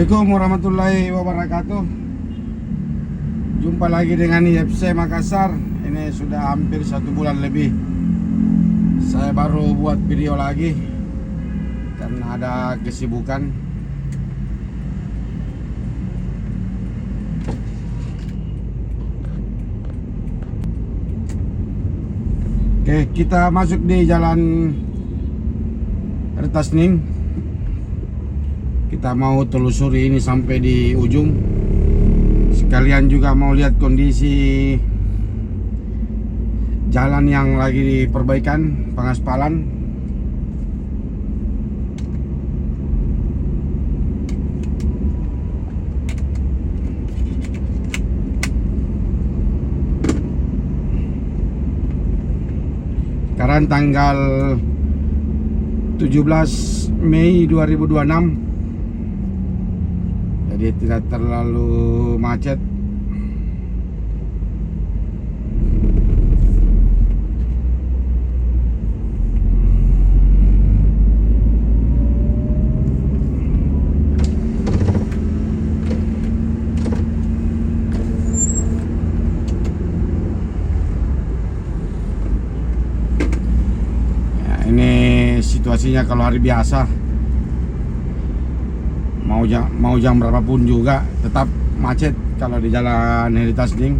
Assalamualaikum warahmatullahi wabarakatuh. Jumpa lagi dengan IFC Makassar. Ini sudah hampir 1 bulan lebih saya baru buat video lagi karena ada kesibukan. Oke, kita masuk di jalan Retasning. Kita mau telusuri ini sampai di ujung. Sekalian juga mau lihat kondisi jalan yang lagi diperbaikan, pengaspalan. Sekarang tanggal 17 Mei 2026. Jadi tidak terlalu macet. Ya, ini situasinya kalau hari biasa. Mau jam berapapun juga tetap macet kalau di jalan Retasning.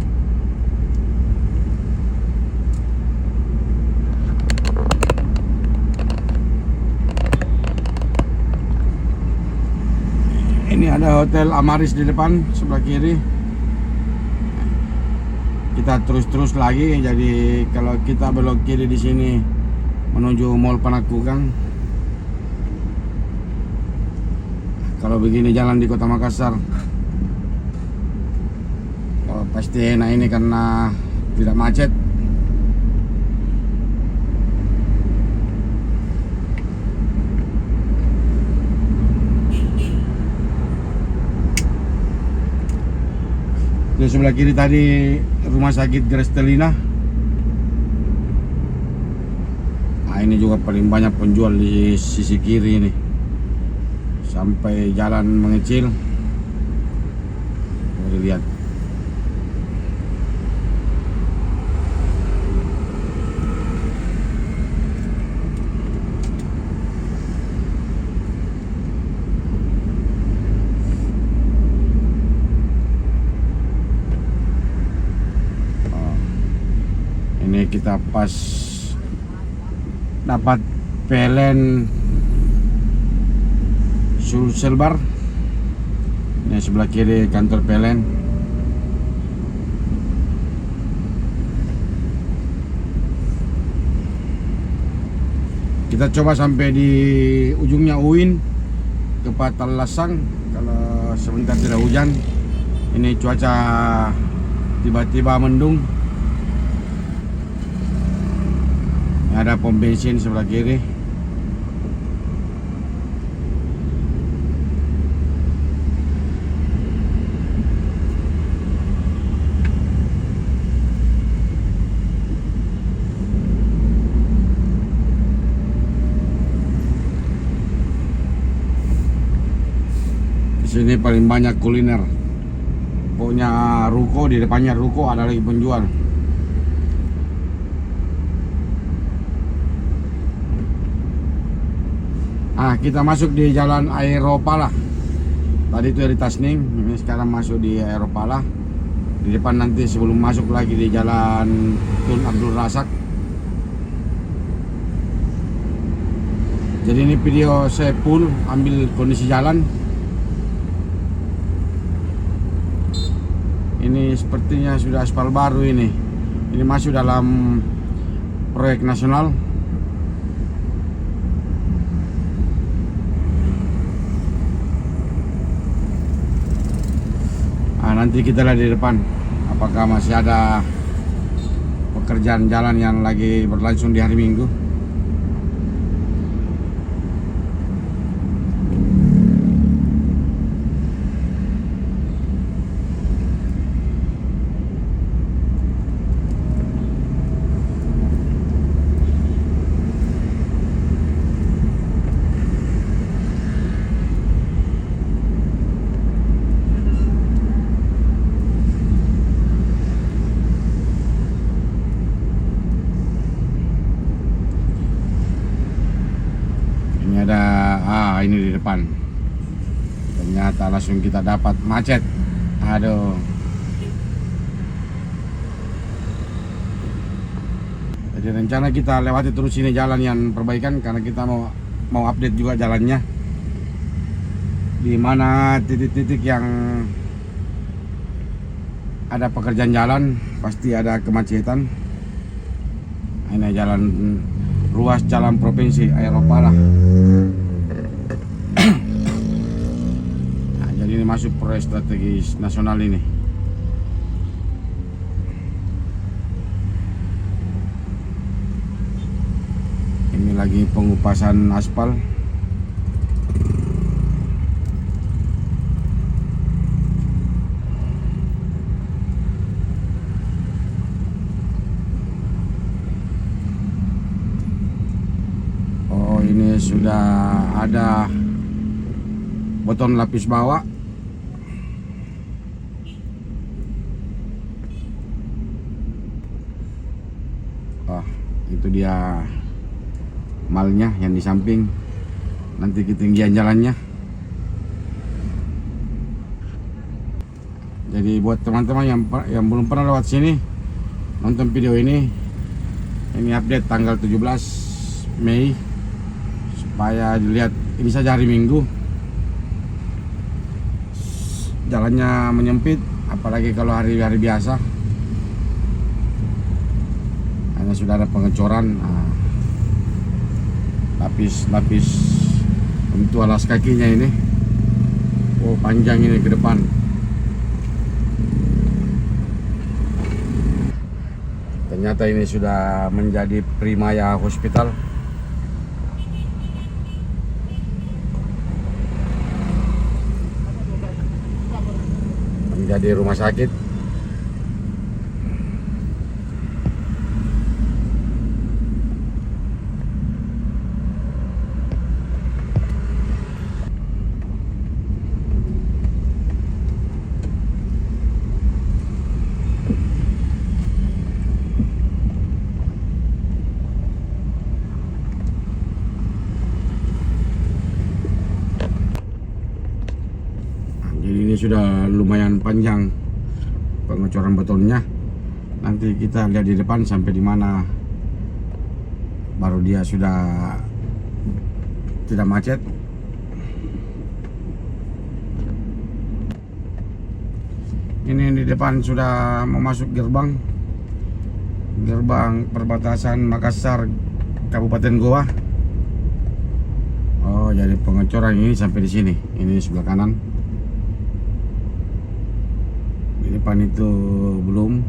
Ini ada Hotel Amaris di depan sebelah kiri. Kita terus lagi, jadi kalau kita belok kiri di sini menuju Mall Panakukang. Kalau begini jalan di Kota Makassar, oh, pasti enak ini karena tidak macet. Di sebelah kiri tadi rumah sakit Grestelina. Nah, ini juga paling banyak penjual di sisi kiri ini. Sampai jalan mengecil. Boleh lihat. Ini kita pas dapat PLN Sulselbar. Ini sebelah kiri kantor PLN. Kita coba sampai di ujungnya UIN ke Patalasang kalau sebentar tidak hujan. Ini cuaca tiba-tiba mendung. Ini ada pom bensin sebelah kiri. Sini paling banyak kuliner. Pokoknya ruko, di depannya ruko ada lagi penjual. Kita masuk di jalan Aeropala. Tadi itu Retasning, ini sekarang masuk di Aeropala. Di depan nanti sebelum masuk lagi di jalan Tun Abdul Razak. Jadi ini video saya full ambil kondisi jalan. Ini sepertinya sudah aspal baru ini. Ini masuk dalam proyek nasional. Nanti kita lihat di depan apakah masih ada pekerjaan jalan yang lagi berlangsung di hari Minggu. Ini ada ini di depan. Ternyata langsung kita dapat macet. Aduh. Jadi rencana kita lewati terus ini jalan yang perbaikan karena kita mau update juga jalannya. Di mana titik-titik yang ada pekerjaan jalan pasti ada kemacetan. Ini jalan ruas jalan provinsi Eropa lah. Nah, jadi ini masuk proyek strategis nasional ini. Ini lagi pengupasan aspal. Ini sudah ada beton lapis bawah. Itu dia malnya yang di samping. Nanti ketinggian jalannya. Jadi buat teman-teman yang belum pernah lewat sini, nonton video ini update tanggal 17 Mei. Supaya dilihat, ini saja hari Minggu jalannya menyempit, apalagi kalau hari-hari biasa. Hanya sudah ada pengecoran, lapis untuk alas kakinya ini. Oh, panjang ini ke depan. Ternyata ini sudah menjadi Primaya Hospital. Menjadi rumah sakit. Ini sudah lumayan panjang pengecoran betonnya. Nanti kita lihat di depan sampai di mana baru dia sudah tidak macet. Ini di depan sudah memasuki gerbang perbatasan Makassar Kabupaten Goa. Oh, jadi pengecoran ini sampai di sini. Ini sebelah kanan. Di depan itu belum.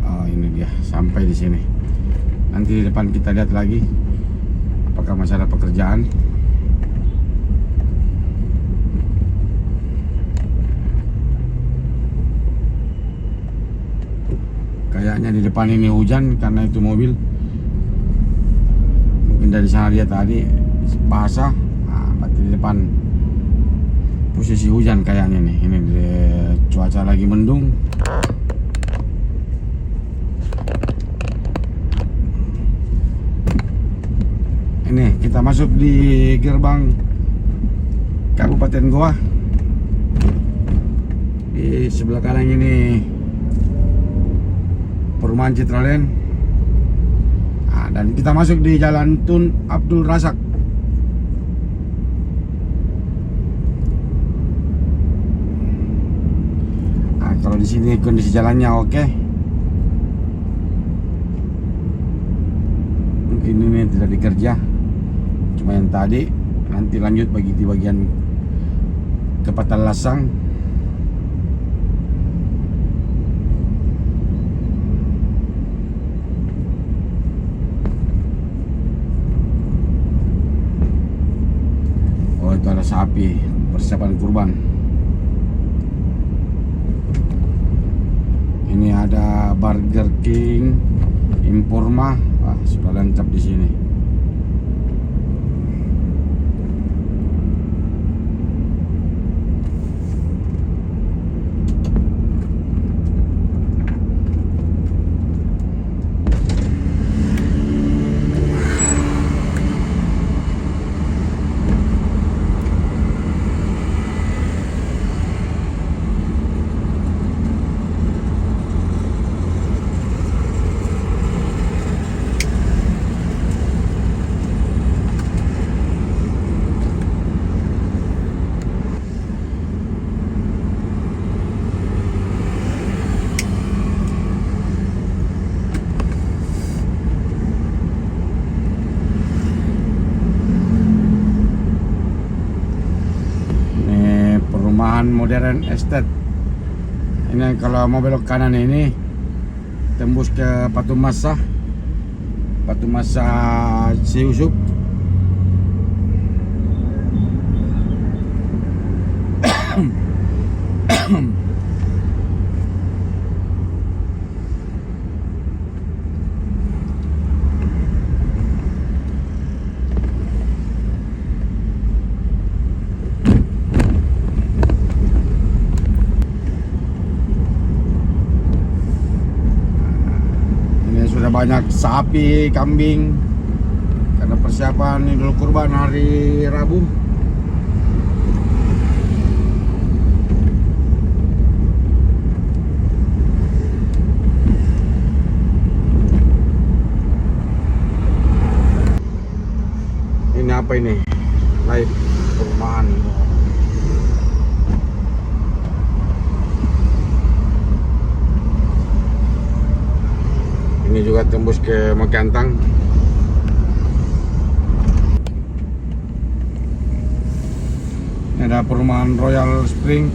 Oh, ini dia sampai di sini. Nanti di depan kita lihat lagi apakah masalah pekerjaan. Kayaknya di depan ini hujan karena itu mobil. Mungkin dari sana dia tadi basah. Nah, berarti di depan posisi hujan kayaknya nih. Ini cuaca lagi mendung. Ini kita masuk di gerbang Kabupaten Goa. Di sebelah kanan ini Perumahan Citraland. Dan kita masuk di Jalan Tun Abdul Razak. Kalau di sini kondisi jalannya oke. Mungkin ini tidak dikerja, cuma yang tadi. Nanti lanjut bagi di bagian Kepatan Lasang. Itu ada sapi persiapan kurban. Ini ada Burger King, Informa, sudah lengkap di sini. Jalan Modern Estate. Ini kalau mau belok kanan ini tembus ke Patung Masa Ciusup. Sudah banyak sapi, kambing karena persiapan Idul Kurban hari Rabu. Ini apa ini? Live perumahan. Ini juga tembus ke Makantang. Ini ada perumahan Royal Spring.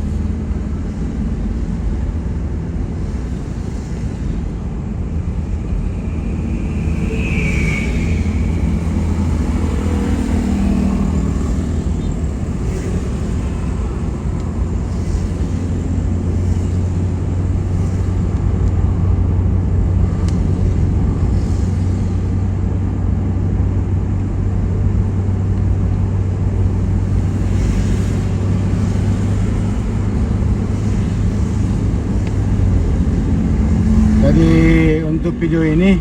Jadi untuk video ini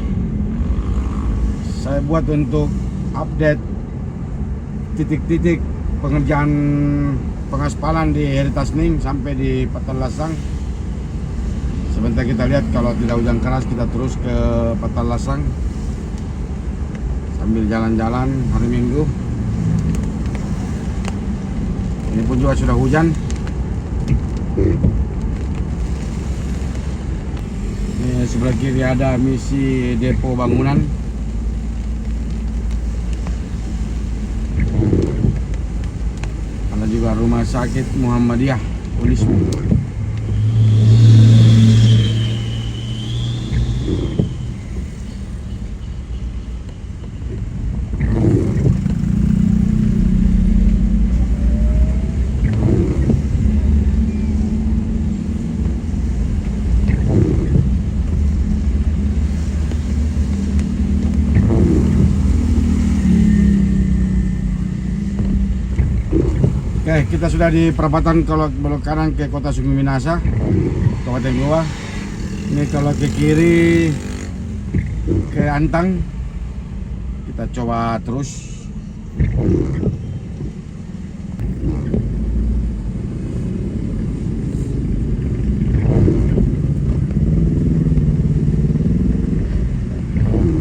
saya buat untuk update titik-titik pengerjaan pengaspalan di Heritage Ning sampai di Petalasang. Sebentar kita lihat, kalau tidak hujan keras kita terus ke Petalasang sambil jalan-jalan hari Minggu. Ini pun juga sudah hujan. Sebelah kiri ada misi depo bangunan. Ada juga rumah sakit Muhammadiyah Unismu. Oke, kita sudah di perempatan kalau belok kanan ke Kota Sungai Minasa, Kabupaten Goa. Ini kalau ke kiri ke Antang. Kita coba terus.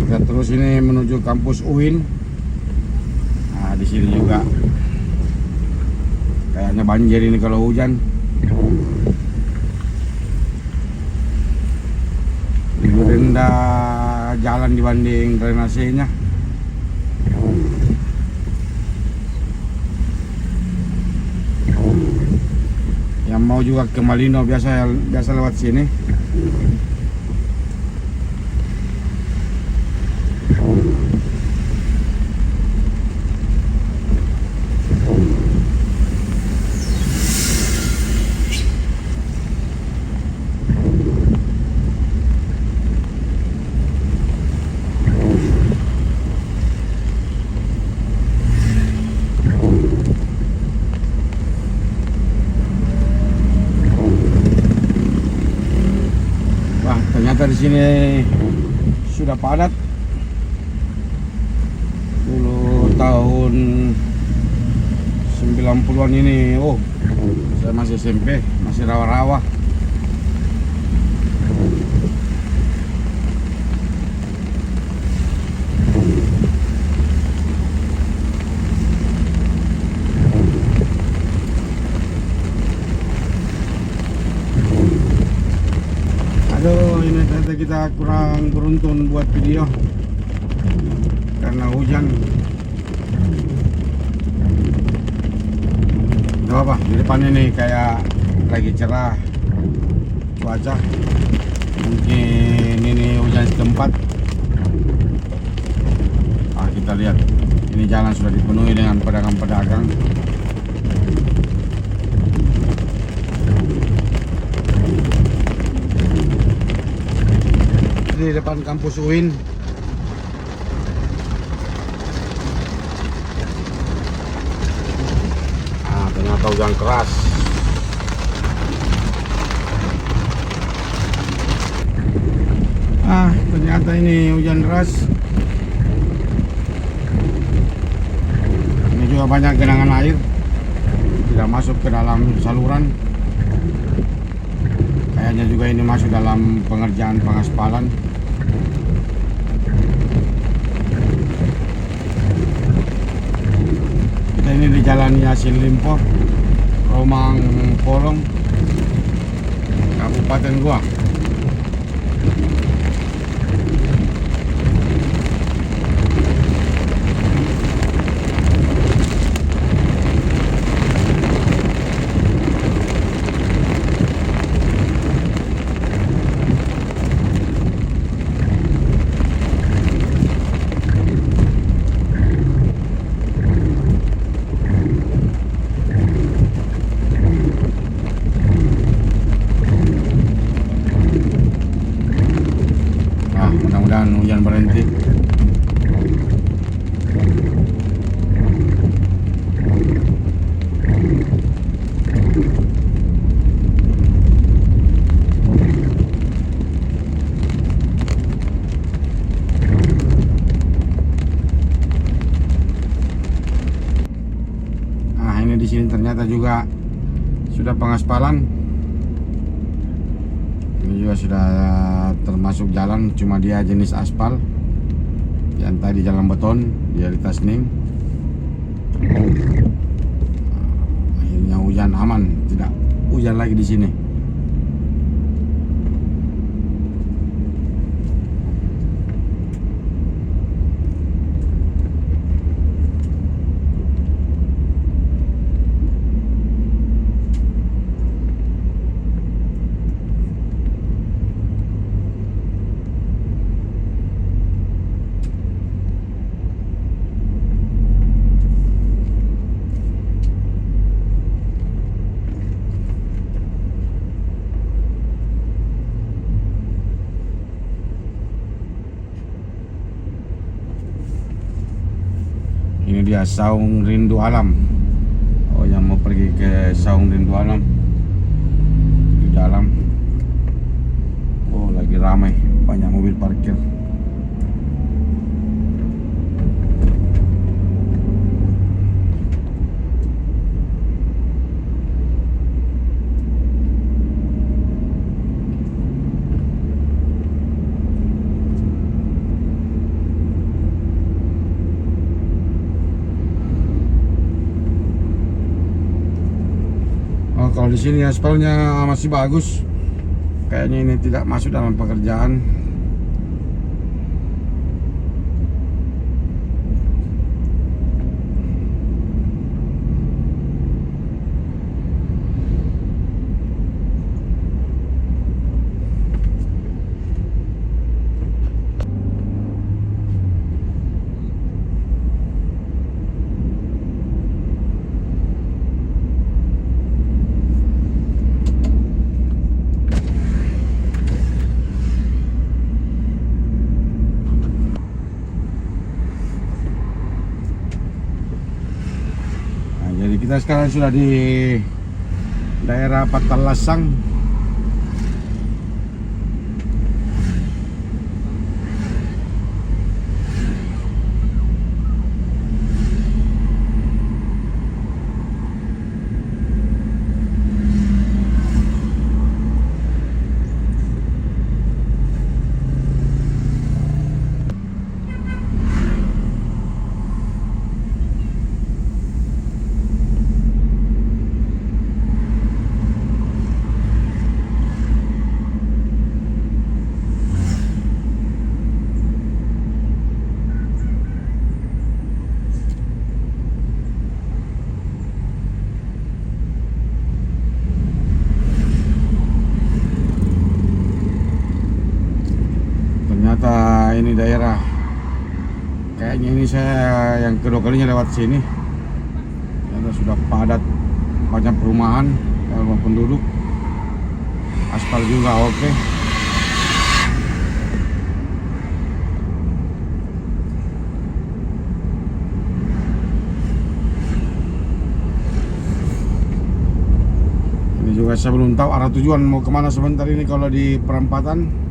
Kita terus ini menuju kampus UIN. Nah, di sini juga kayaknya banjir ini kalau hujan. Lebih rendah jalan dibanding drainasenya. Yang mau juga ke Malino biasa lewat sini. Ternyata di sini sudah padat. Dulu tahun 90-an ini, saya masih SMP, masih rawa-rawa. Ini ternyata kita kurang beruntung buat video karena hujan. apa di depan ini kayak lagi cerah cuaca, mungkin ini hujan setempat. Kita lihat ini jalan sudah dipenuhi dengan pedagang-pedagang. Di depan kampus UIN. Ternyata hujan keras. Ternyata ini hujan deras. Ini juga banyak genangan air, tidak masuk ke dalam saluran. Kayaknya juga ini masuk dalam pengerjaan pengaspalan. Kita ini di Jalan Yasin Limpo, Romang Polong, Kabupaten Goa. Mudah-mudahan hujan berhenti. Ini di sini ternyata juga sudah pengaspalan. Ini juga sudah termasuk jalan, cuma dia jenis aspal. Yang tadi jalan beton, dia di Tasnim. Akhirnya hujan aman, tidak hujan lagi di sini. Ini dia Saung Rindu Alam. Oh, yang mau pergi ke Saung Rindu Alam di dalam. Oh, lagi ramai, banyak mobil parkir. Kalau di sini aspalnya masih bagus, kayaknya ini tidak masuk dalam pekerjaan. Jadi kita sekarang sudah di daerah Patalasang. ini daerah, kayaknya ini saya yang kedua kalinya lewat sini. Ternyata sudah padat, banyak perumahan, rumah penduduk, aspal juga oke. Ini juga saya belum tahu arah tujuan mau kemana sebentar ini kalau di perempatan.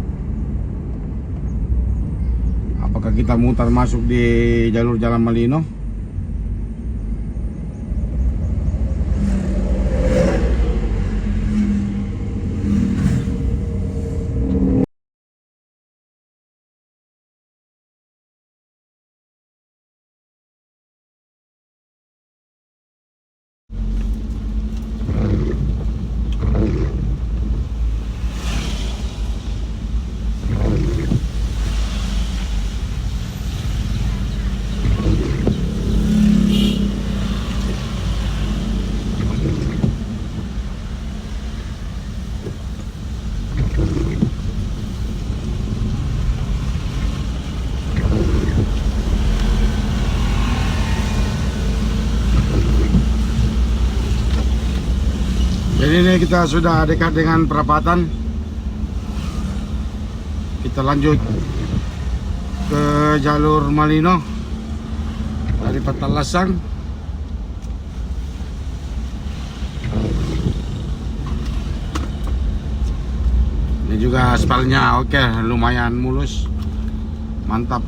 Apakah kita mutar masuk di jalur Jalan Malino? Jadi ini kita sudah dekat dengan perapatan. Kita lanjut ke jalur Malino dari Petalasang. Ini juga aspalnya oke, lumayan mulus, mantap.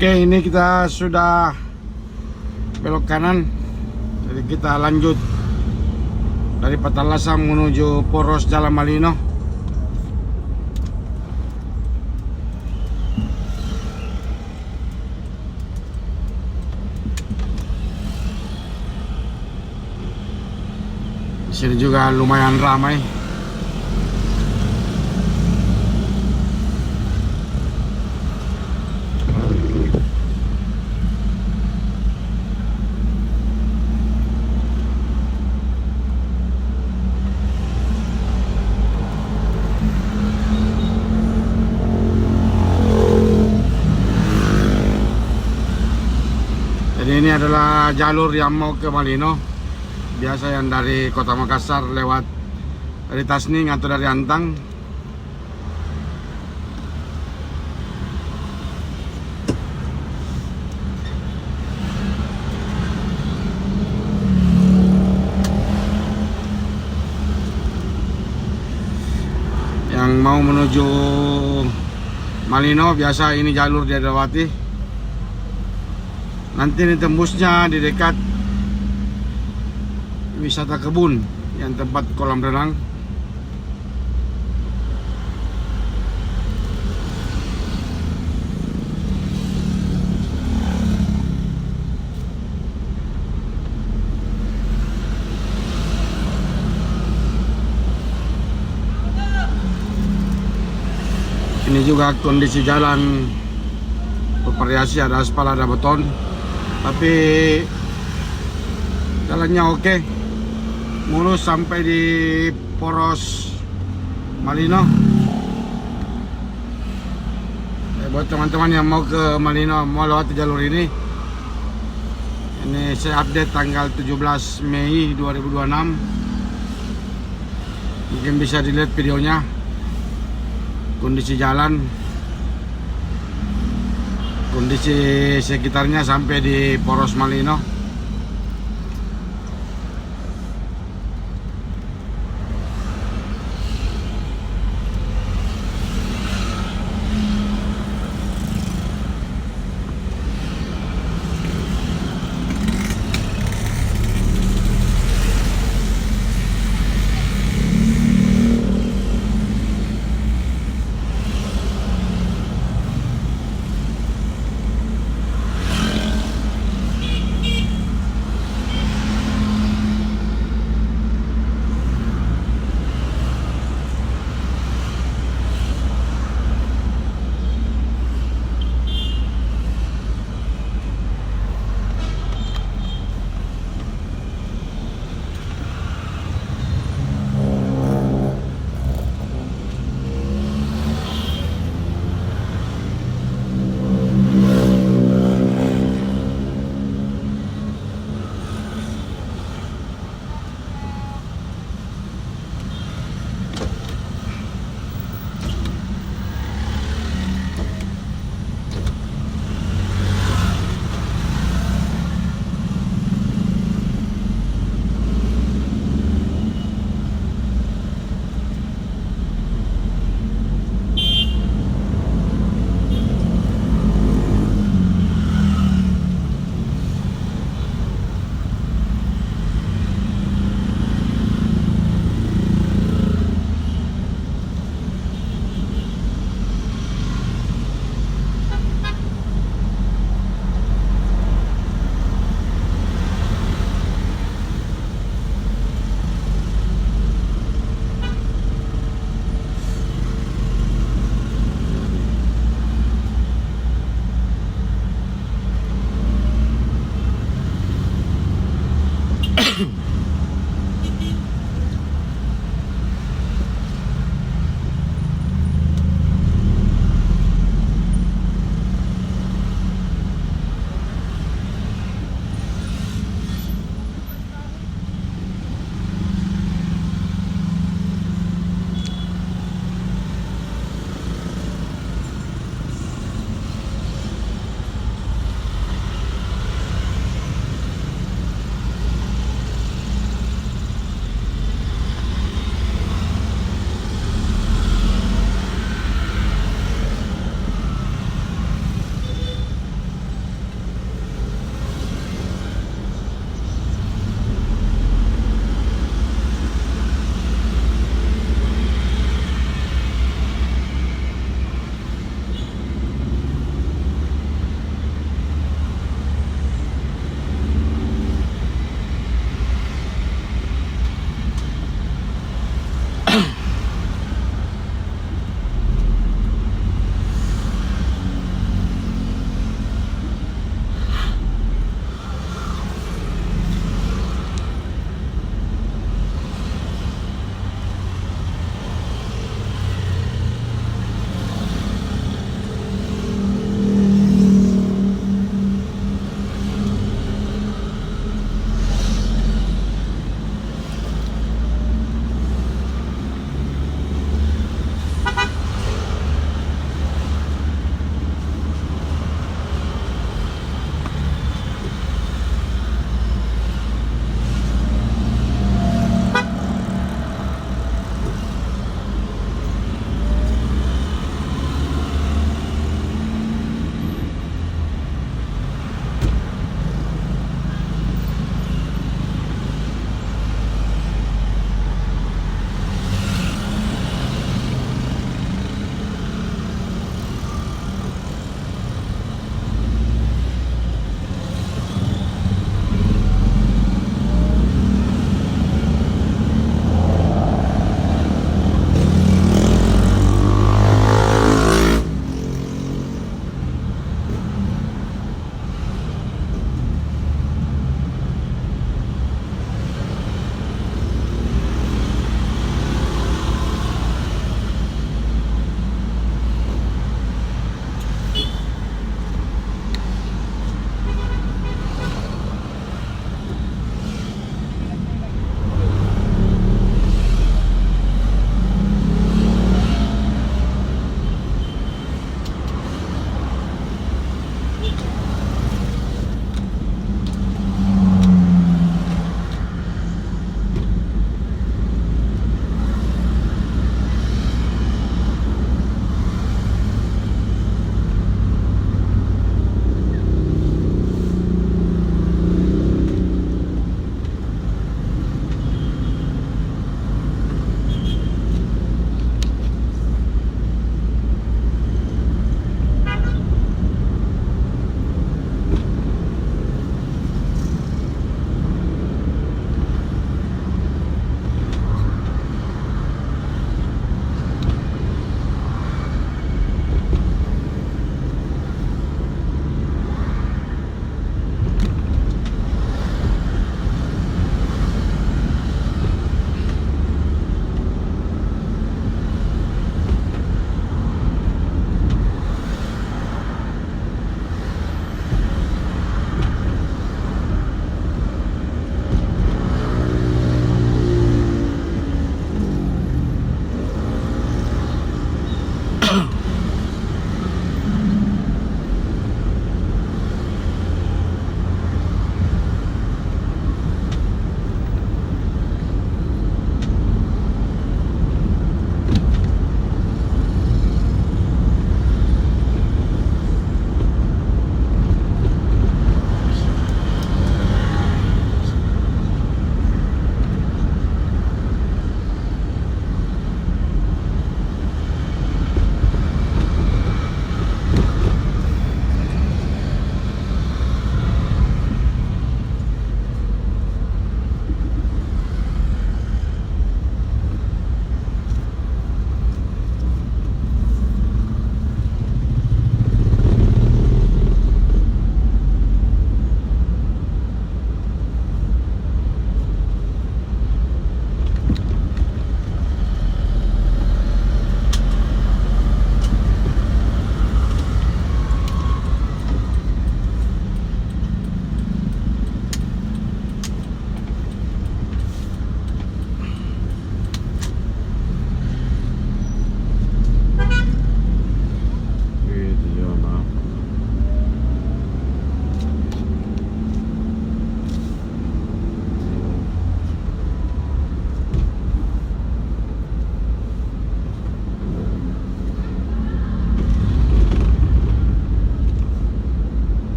Oke, ini kita sudah belok kanan. Jadi kita lanjut dari Petalasang menuju Poros Jalan Malino. Di sini juga lumayan ramai. Jadi ini adalah jalur yang mau ke Malino. Biasa yang dari Kota Makassar lewat dari Tasning atau dari Antang. mau menuju Malino, biasa ini jalur dia lewati. Nanti ini tembusnya di dekat wisata kebun yang tempat kolam renang. Ini juga kondisi jalan bervariasi, ada aspal, ada beton, tapi jalannya oke, mulus sampai di Poros Malino. Buat teman-teman yang mau ke Malino, mau lewati jalur ini saya update tanggal 17 Mei 2026. Mungkin bisa dilihat videonya, kondisi jalan, kondisi sekitarnya sampai di Poros Malino.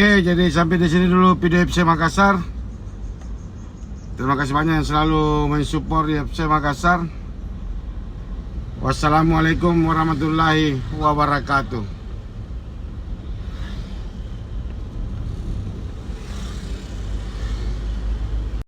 Oke, jadi sampai di sini dulu video FC Makassar. Terima kasih banyak yang selalu mensupport FC Makassar. Wassalamualaikum warahmatullahi wabarakatuh.